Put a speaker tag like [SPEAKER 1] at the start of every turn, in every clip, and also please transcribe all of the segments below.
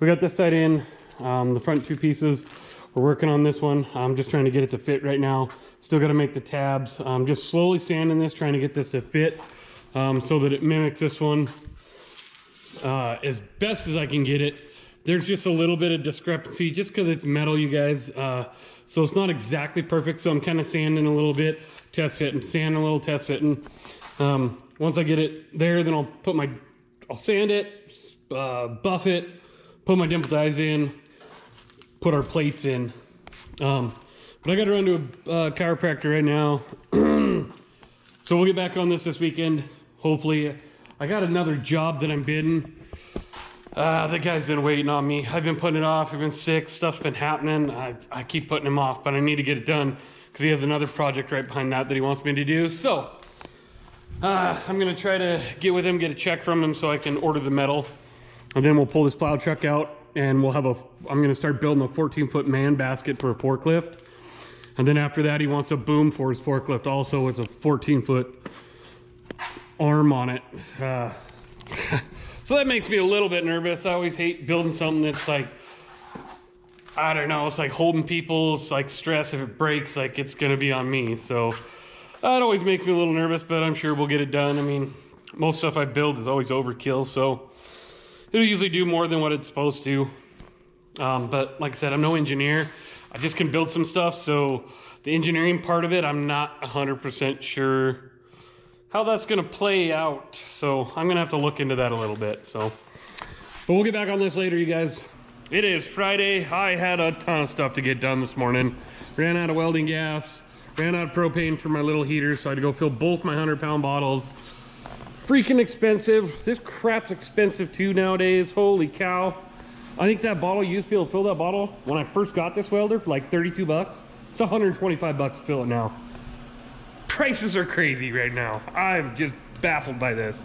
[SPEAKER 1] we got this side in, the front two pieces. We're working on this one. I'm just trying to get it to fit right now. Still got to make the tabs. I'm just slowly sanding this, trying to get this to fit so that it mimics this one as best as I can get it. There's just a little bit of discrepancy just because it's metal, you guys. So it's not exactly perfect. So I'm kind of sanding a little bit, test fitting, sanding a little, test fitting. Once I get it there, then I'll sand it, buff it, put my dimple dies in, put our plates in. But I got to run to a chiropractor right now. So we'll get back on this weekend. Hopefully, I got another job that I'm bidding. The guy's been waiting on me. I've been putting it off. I've been sick. Stuff's been happening. I keep putting him off, but I need to get it done because he has another project right behind that he wants me to do. So I'm gonna try to get with him, get a check from him so I can order the metal, and then we'll pull this plow truck out and we'll have I'm gonna start building a 14-foot man basket for a forklift. And then after that, he wants a boom for his forklift also with a 14-foot arm on it. So that makes me a little bit nervous. I always hate building something that's like, I don't know, it's like holding people. It's like stress. If it breaks, like it's gonna be on me. So that always makes me a little nervous, but I'm sure we'll get it done. I mean, most stuff I build is always overkill, so it'll usually do more than what it's supposed to. But like I said, I'm no engineer. I just can build some stuff. So the engineering part of it, I'm not 100% sure how that's gonna play out. So I'm gonna have to look into that a little bit. So, but we'll get back on this later, you guys. It is Friday. I had a ton of stuff to get done this morning. Ran out of welding gas, ran out of propane for my little heater, so I had to go fill both my 100-pound bottles. Freaking expensive. This crap's expensive too nowadays. Holy cow. I think that bottle, you used to be able to fill that bottle when I first got this welder for like 32 bucks. It's 125 bucks to fill it now. Prices are crazy right now. I'm just baffled by this.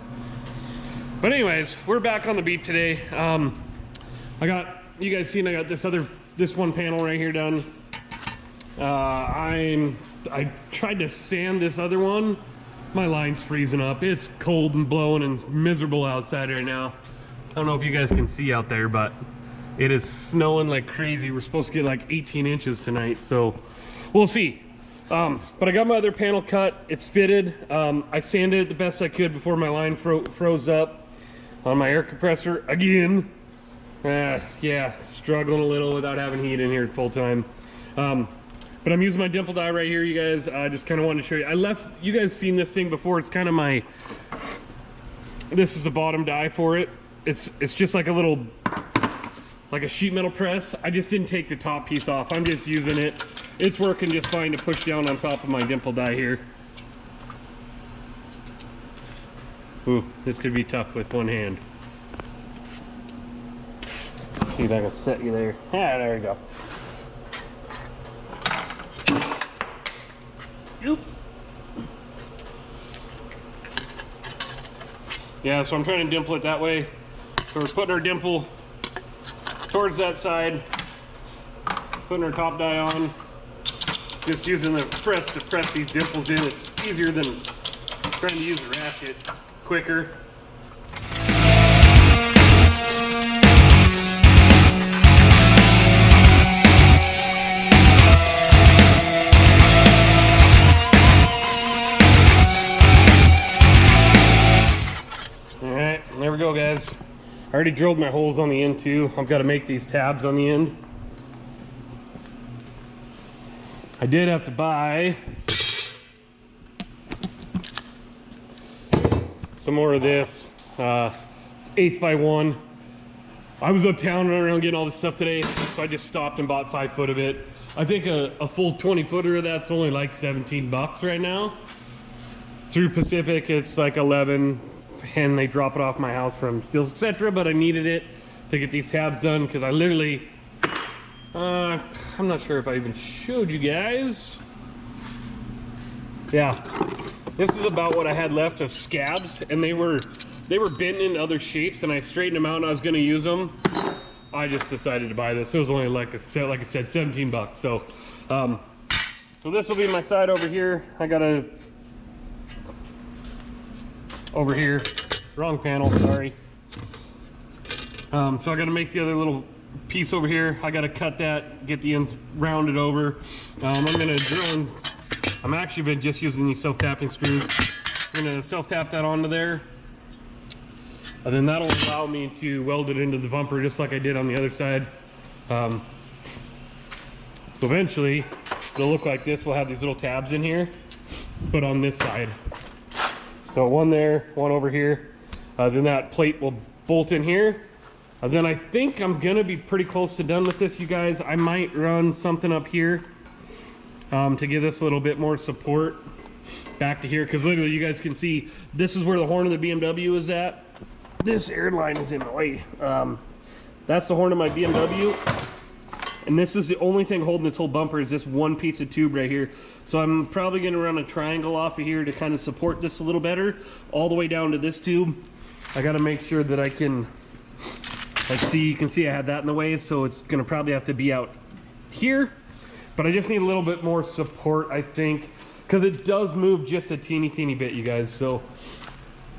[SPEAKER 1] But anyways, we're back on the beat today. You guys seen I got this one panel right here done. I tried to sand this other one. My line's freezing up. It's cold and blowing and miserable outside right now. I don't know if you guys can see out there, but it is snowing like crazy. We're supposed to get like 18 inches tonight, so we'll see. But I got my other panel cut. It's fitted. I sanded it the best I could before my line froze up on my air compressor again. Yeah, struggling a little without having heat in here full time. But I'm using my dimple die right here, you guys. I just kind of wanted to show you. You guys seen this thing before. It's kind of this is the bottom die for it. It's just like like a sheet metal press. I just didn't take the top piece off. I'm just using it. It's working just fine to push down on top of my dimple die here. Ooh, this could be tough with one hand. See if I can set you there. Ah, there we go. Oops. Yeah, so I'm trying to dimple it that way. So we're putting our dimple towards that side, putting our top die on, just using the press to press these dimples in. It's easier than trying to use a ratchet, quicker. Alright, there we go, guys. I already drilled my holes on the end too. I've got to make these tabs on the end. I did have to buy some more of this. It's 1/8 by 1. I was uptown running around getting all this stuff today, so I just stopped and bought 5 foot of it. I think a full 20 footer of that's only like 17 bucks right now. Through Pacific, it's like 11. And they drop it off my house from Steels Etc. But I needed it to get these tabs done because I literally I'm not sure if I even showed you guys. Yeah, this is about what I had left of scabs, and they were bent in other shapes, and I straightened them out and I was going to use them. I just decided to buy this. It was only like I said 17 bucks. So so this will be my side over here. I got a over here, wrong panel, sorry. So I got to make the other little piece over here. I got to cut that, get the ends rounded over. I'm going to drill in. I'm actually been just using these self-tapping screws. I'm going to self-tap that onto there. And then that'll allow me to weld it into the bumper just like I did on the other side. So eventually it'll look like this. We'll have these little tabs in here, but on this side. So one there, one over here. Then that plate will bolt in here. Then I think I'm gonna be pretty close to done with this, you guys. I might run something up here to give this a little bit more support back to here, because literally you guys can see this is where the horn of the BMW is at. This airline is in the way. That's the horn of my BMW, and this is the only thing holding this whole bumper is this one piece of tube right here. So I'm probably gonna run a triangle off of here to kind of support this a little better, all the way down to this tube. I gotta make sure that I can, like, see, you can see I had that in the way, so it's gonna probably have to be out here. But I just need a little bit more support, I think, because it does move just a teeny bit, you guys. So,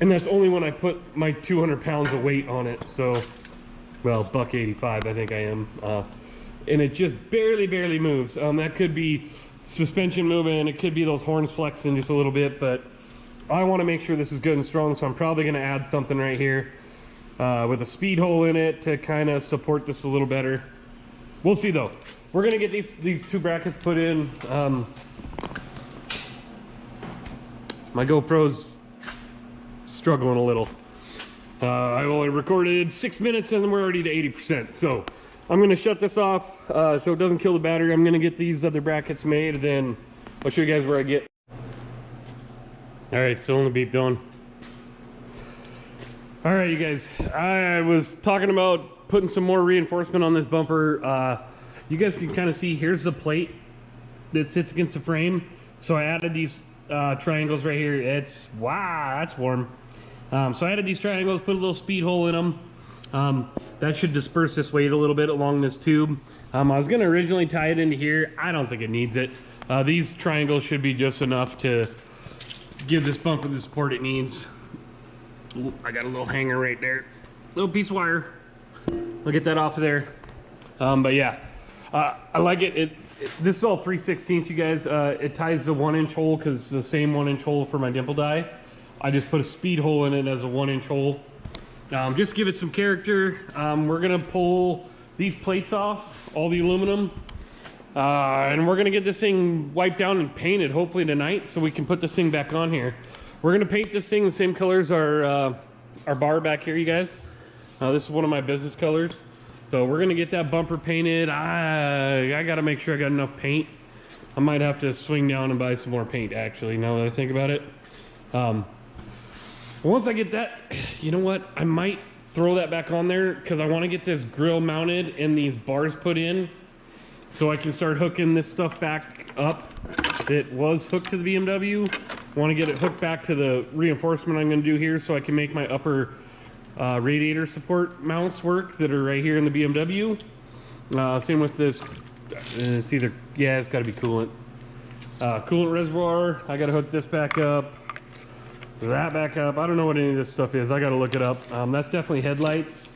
[SPEAKER 1] and that's only when I put my 200 pounds of weight on it. So, well, $185 I think I am, and it just barely moves. That could be suspension moving, it could be those horns flexing just a little bit, but I want to make sure this is good and strong, so I'm probably going to add something right here with a speed hole in it to kind of support this a little better. We'll see though. We're going to get these two brackets put in. My GoPro's struggling a little. I only recorded 6 minutes and we're already to 80%. So I'm going to shut this off so it doesn't kill the battery. I'm going to get these other brackets made, and then I'll show you guys where I get. All right, still in the beep going. All right, you guys, I was talking about putting some more reinforcement on this bumper. You guys can kind of see, here's the plate that sits against the frame. So I added these triangles right here. It's, wow, that's warm. So I added these triangles, put a little speed hole in them. That should disperse this weight a little bit along this tube. I was gonna originally tie it into here. I don't think it needs it. These triangles should be just enough to give this bumper the support it needs. Ooh, I got a little hanger right there. Little piece of wire. I'll get that off of there. But yeah, I like it. This is all 3/16, you guys. It ties the 1-inch hole because it's the same 1-inch hole for my dimple die. I just put a speed hole in it as a 1-inch hole. Just give it some character. We're gonna pull these plates off, all the aluminum, and we're gonna get this thing wiped down and painted hopefully tonight so we can put this thing back on here. We're gonna paint this thing the same color as our bar back here, you guys. This is one of my business colors. So we're gonna get that bumper painted. I gotta make sure I got enough paint. I might have to swing down and buy some more paint actually, now that I think about it. Once I get that, you know what? I might throw that back on there because I want to get this grill mounted and these bars put in so I can start hooking this stuff back up. It was hooked to the BMW. I want to get it hooked back to the reinforcement I'm going to do here so I can make my upper radiator support mounts work that are right here in the BMW. Same with this. It's either, yeah, it's got to be coolant. Coolant reservoir. I got to hook this back up. That back up. I don't know what any of this stuff is. I gotta look it up. That's definitely headlights.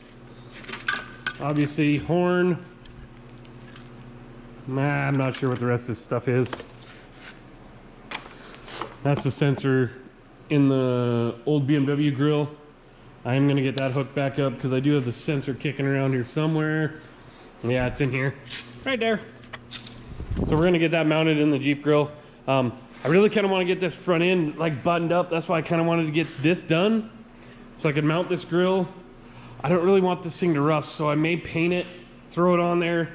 [SPEAKER 1] Obviously horn. I'm not sure what the rest of this stuff is. That's the sensor in the old BMW grill. I'm gonna get that hooked back up because I do have the sensor kicking around here somewhere. Yeah, it's in here. Right there. So we're gonna get that mounted in the Jeep grill. I really kind of want to get this front end like buttoned up. That's why I kind of wanted to get this done so I could mount this grill. I don't really want this thing to rust, so I may paint it, throw it on there,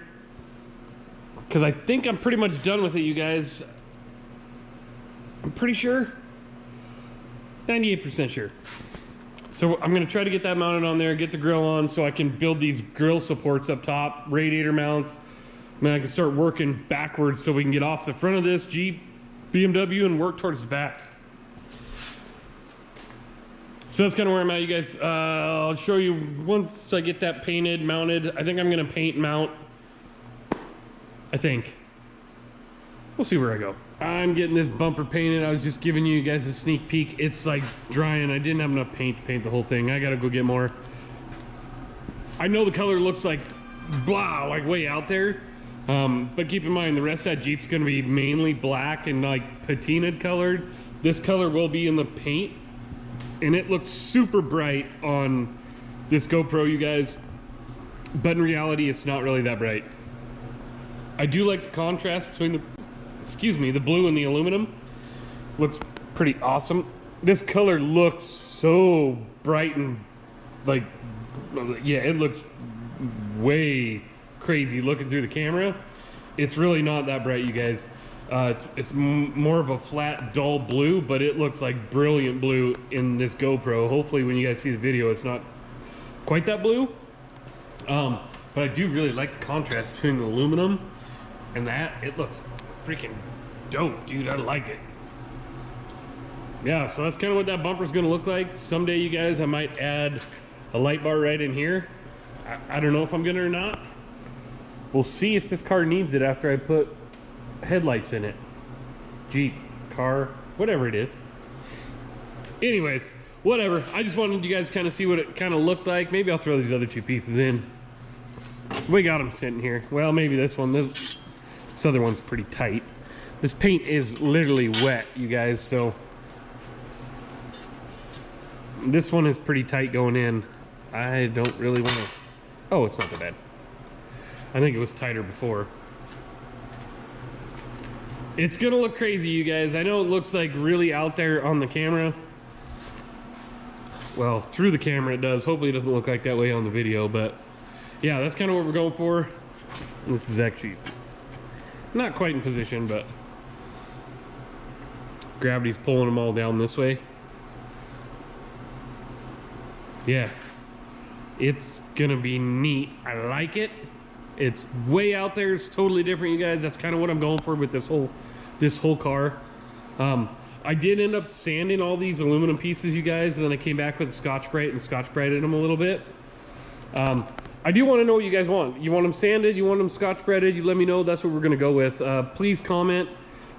[SPEAKER 1] because I think I'm pretty much done with it, you guys. I'm pretty sure, 98% sure. So I'm going to try to get that mounted on there, get the grill on so I can build these grill supports up top, radiator mounts. I mean, I can start working backwards so we can get off the front of this Jeep BMW and work towards the back. So that's kind of where I'm at, you guys. I'll show you once I get that painted, mounted. I think I'm gonna paint mount. I think. We'll see where I go. I'm getting this bumper painted. I was just giving you guys a sneak peek. It's like drying. I didn't have enough paint to paint the whole thing. I gotta go get more. I know the color looks like blah, like way out there. But keep in mind, the rest of that Jeep's gonna be mainly black and like patinaed colored. This color will be in the paint, and it looks super bright on this GoPro, you guys. But in reality, it's not really that bright. I do like the contrast between the blue and the aluminum. Looks pretty awesome. This color looks so bright and like, yeah, it looks way crazy looking through the camera. It's really not that bright, you guys. It's more of a flat, dull blue, but it looks like brilliant blue in this GoPro. Hopefully when you guys see the video, it's not quite that blue. But I do really like the contrast between the aluminum and that. It looks freaking dope, dude. I like it. Yeah, so that's kind of what that bumper's gonna look like. Someday, you guys, I might add a light bar right in here. I don't know if I'm gonna or not. We'll see if this car needs it after I put headlights in it. Jeep, car, whatever it is. Anyways, whatever. I just wanted you guys to kind of see what it kind of looked like. Maybe I'll throw these other two pieces in. We got them sitting here. Well, maybe this one. This other one's pretty tight. This paint is literally wet, you guys, so this one is pretty tight going in. I don't really want to... Oh, it's not that bad. I think it was tighter before. It's gonna look crazy, you guys. I know it looks like really out there on the camera. Well, through the camera it does. Hopefully it doesn't look like that way on the video, but yeah, that's kind of what we're going for. This is actually not quite in position, but gravity's pulling them all down this way. Yeah, it's gonna be neat. I like it. It's way out there. It's totally different, you guys. That's kind of what I'm going for with this whole car. I did end up sanding all these aluminum pieces, you guys, and then I came back with a Scotch-Brite and Scotch-Brited them a little bit. I do want to know what you guys want. You want them sanded? You want them Scotch-Brited? You let me know. That's what we're going to go with. Please comment.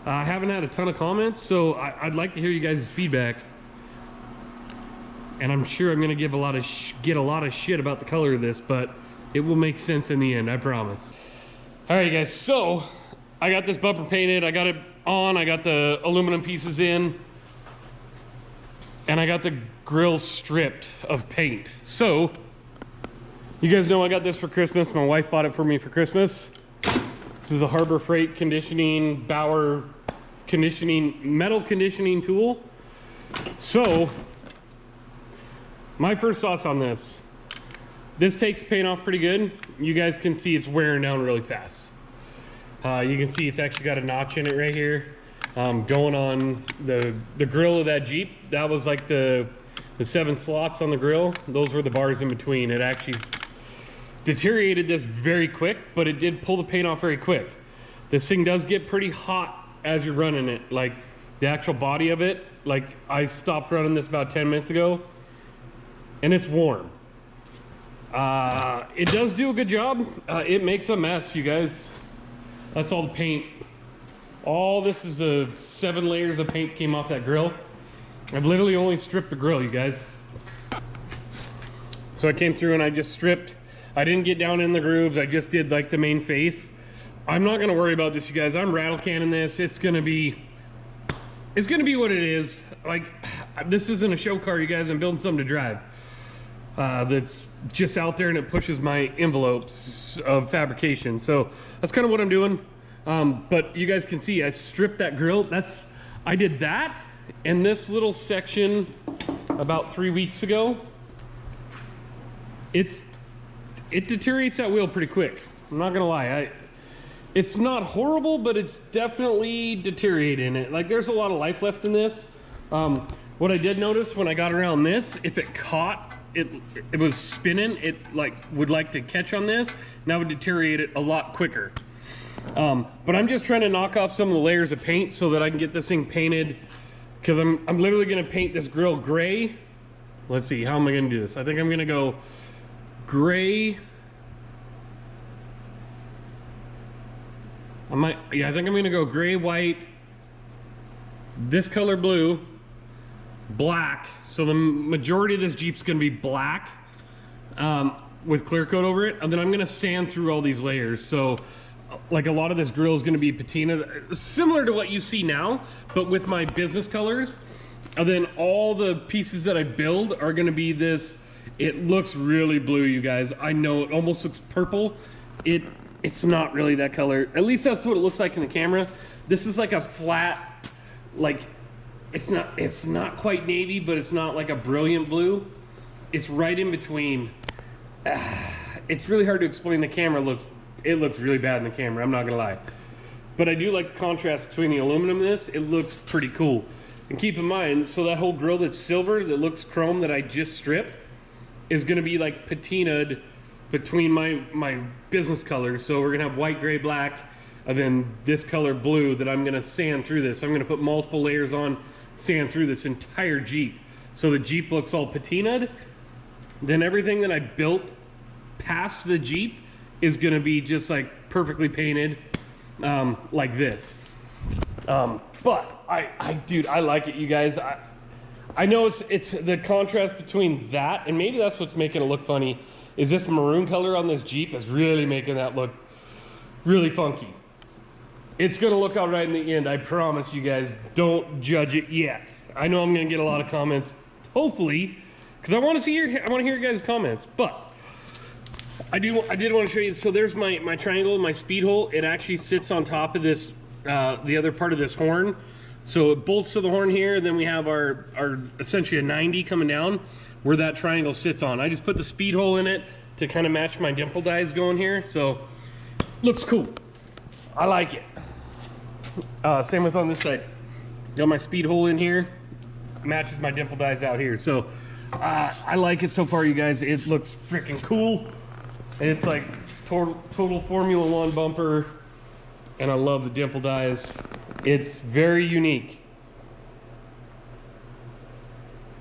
[SPEAKER 1] I haven't had a ton of comments, so I'd like to hear you guys' feedback. And I'm sure I'm going to give get a lot of shit about the color of this, but it will make sense in the end, I promise. All right, guys, so I got this bumper painted. I got it on. I got the aluminum pieces in. And I got the grill stripped of paint. So, you guys know I got this for Christmas. My wife bought it for me for Christmas. This is a Harbor Freight conditioning, Bauer conditioning, metal conditioning tool. So, my first thoughts on this. This takes paint off pretty good. You guys can see it's wearing down really fast. You can see it's actually got a notch in it right here. Going on the grill of that Jeep, that was like the 7 slots on the grill. Those were the bars in between. It actually deteriorated this very quick, but it did pull the paint off very quick. This thing does get pretty hot as you're running it. Like the actual body of it, like I stopped running this about 10 minutes ago and it's warm. It does do a good job. It makes a mess, you guys. That's all the paint. All this is 7 layers of paint came off that grill. I've literally only stripped the grill, you guys. So I came through and I just stripped. I didn't get down in the grooves. I just did like the main face. I'm not gonna worry about this, you guys. I'm rattle canning this. It's gonna be what it is. Like, this isn't a show car, you guys. I'm building something to drive. That's just out there and it pushes my envelopes of fabrication. So that's kind of what I'm doing. But you guys can see I stripped that grill. I did that and this little section about 3 weeks ago. It deteriorates that wheel pretty quick. I'm not gonna lie. It's not horrible, but it's definitely deteriorating it. Like there's a lot of life left in this. What I did notice when I got around this, if it caught, it was spinning, it would like to catch on this, and that would deteriorate it a lot quicker. But I'm just trying to knock off some of the layers of paint so that I can get this thing painted, because I'm literally gonna paint this grill gray. Let's see, how am I gonna do this? I think I'm gonna go gray. I think I'm gonna go gray, white, this color blue, black. So the majority of this Jeep's gonna be black. with clear coat over it, and then I'm gonna sand through all these layers. So like a lot of this grill is gonna be patina, similar to what you see now, but with my business colors. And then all the pieces that I build are gonna be this. It looks really blue, you guys. I know it almost looks purple. It's not really that color. At least that's what it looks like in the camera. This is like a flat, like, it's not quite navy, but it's not like a brilliant blue. It's right in between. It's really hard to explain. The camera it looks really bad in the camera, I'm not gonna lie. But I do like the contrast between the aluminum and this. It looks pretty cool. And keep in mind, so that whole grill that's silver, that looks chrome, that I just stripped, is gonna be like patinaed between my business colors. So we're gonna have white, gray, black, and then this color blue that I'm gonna sand through this. I'm gonna put multiple layers on, sand through this entire Jeep. So the Jeep looks all patinaed. Then everything that I built past the Jeep is gonna be just like perfectly painted, like this. But dude, I like it, you guys. I know it's the contrast between that, and maybe that's what's making it look funny, is this maroon color on this Jeep is really making that look really funky. It's gonna look all right in the end, I promise you guys. Don't judge it yet. I know I'm gonna get a lot of comments, hopefully, because I want to hear your guys' comments. But I did want to show you. So there's my triangle, my speed hole. It actually sits on top of this, the other part of this horn. So it bolts to the horn here, then we have our essentially a 90 coming down where that triangle sits on. I just put the speed hole in it to kind of match my dimple dies going here. So looks cool. I like it. Same with on this side. Got my speed hole in here, matches my dimple dies out here. So I like it so far, you guys. It looks freaking cool. And it's like total Formula One bumper. And I love the dimple dies. It's very unique.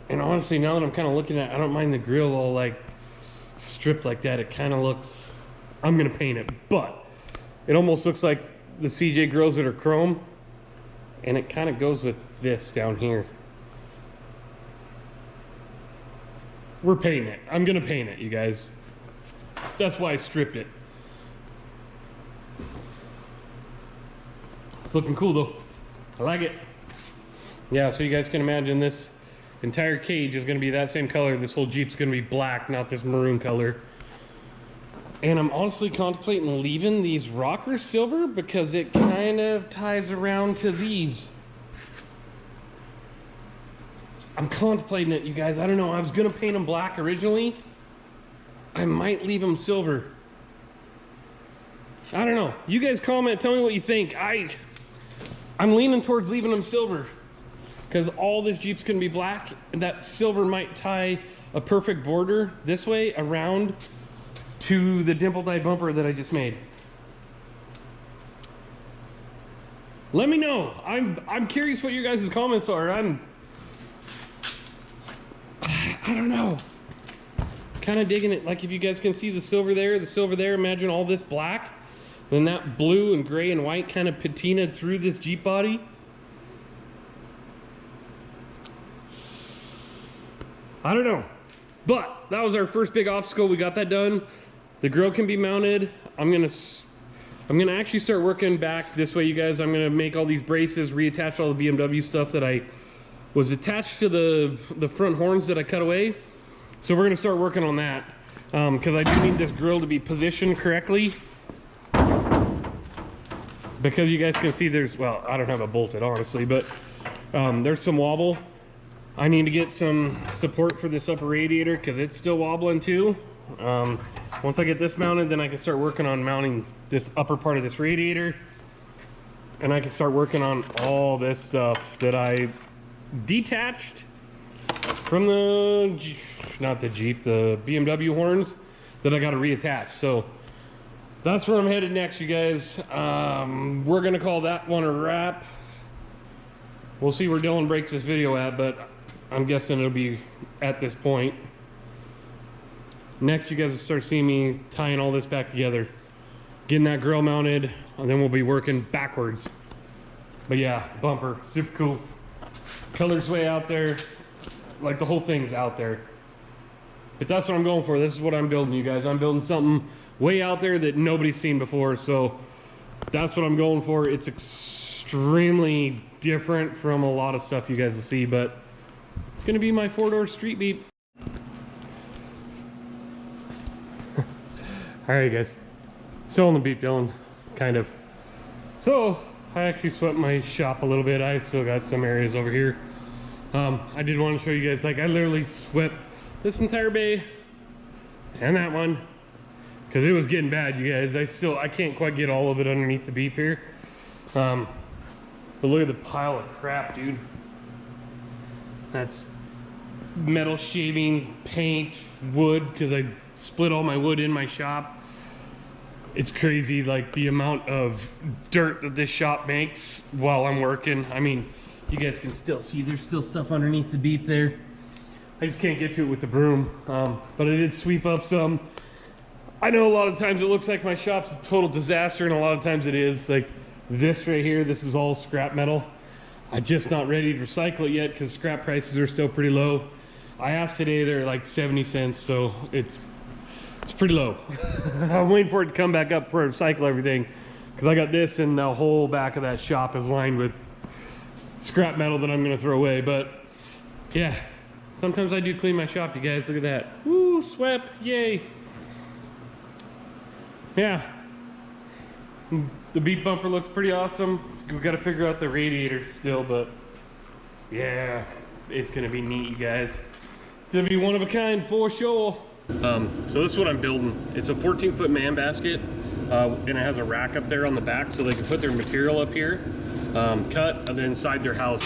[SPEAKER 1] And honestly, now that I'm kind of looking at it, I don't mind the grill all like stripped like that. It kind of looks, I'm gonna paint it, but it almost looks like the CJ grills that are chrome. And it kind of goes with this down here. We're painting it. I'm gonna paint it, you guys. That's why I stripped it. It's looking cool though. I like it. Yeah, so you guys can imagine this entire cage is gonna be that same color. This whole Jeep's gonna be black, not this maroon color. And I'm honestly contemplating leaving these rockers silver because it kind of ties around to these. I'm contemplating it, you guys. I don't know. I was gonna paint them black originally. I might leave them silver. I don't know. You guys comment, tell me what you think. I'm leaning towards leaving them silver because all this Jeep's gonna be black, and that silver might tie a perfect border this way around to the dimple dyed bumper that I just made. Let me know. I'm curious what your guys' comments are. I don't know. Kind of digging it. Like if you guys can see the silver there, imagine all this black. Then that blue and gray and white kind of patinaed through this Jeep body. I don't know. But that was our first big obstacle. We got that done. The grill can be mounted. I'm gonna actually start working back this way, you guys. I'm gonna make all these braces, reattach all the BMW stuff that I was attached to the front horns that I cut away. So we're gonna start working on that because I do need this grill to be positioned correctly. Because you guys can see there's, well, I don't have it bolted honestly, but there's some wobble. I need to get some support for this upper radiator because it's still wobbling too. Once I get this mounted, then I can start working on mounting this upper part of this radiator. And I can start working on all this stuff that I detached from the, not the Jeep, the BMW horns that I got to reattach. So that's where I'm headed next, you guys. We're gonna call that one a wrap. We'll see where Dylan breaks this video at, but I'm guessing it'll be at this point. Next, you guys will start seeing me tying all this back together, getting that grill mounted, and then we'll be working backwards. But yeah, bumper, super cool. Color's way out there. Like the whole thing's out there. But that's what I'm going for. This is what I'm building, you guys. I'm building something way out there that nobody's seen before. So that's what I'm going for. It's extremely different from a lot of stuff you guys will see, but it's gonna be my 4-door street beep. All right, guys. Still in the beep, Dylan, kind of. So I actually swept my shop a little bit. I still got some areas over here. I did want to show you guys, like I literally swept this entire bay and that one because it was getting bad, you guys. I can't quite get all of it underneath the beep here. But look at the pile of crap, dude. That's metal shavings, paint, wood, because I split all my wood in my shop. It's crazy, like the amount of dirt that this shop makes while I'm working. I mean, you guys can still see there's still stuff underneath the beep there. I just can't get to it with the broom, but I did sweep up some. I know a lot of times it looks like my shop's a total disaster, and a lot of times it is. Like this right here, this is all scrap metal. I'm just not ready to recycle it yet because scrap prices are still pretty low. I asked today, they're like 70 cents, so it's pretty low. I'm waiting for it to come back up for recycle everything, because I got this and the whole back of that shop is lined with scrap metal that I'm gonna throw away. But yeah, sometimes I do clean my shop, you guys. Look at that. Woo, swept, yay. Yeah, the beep bumper looks pretty awesome. We got to figure out the radiator still, but yeah, it's gonna be neat, you guys. It's gonna be one of a kind for sure. So this is what I'm building. It's a 14-foot man basket, and it has a rack up there on the back so they can put their material up here, cut, and then inside their house.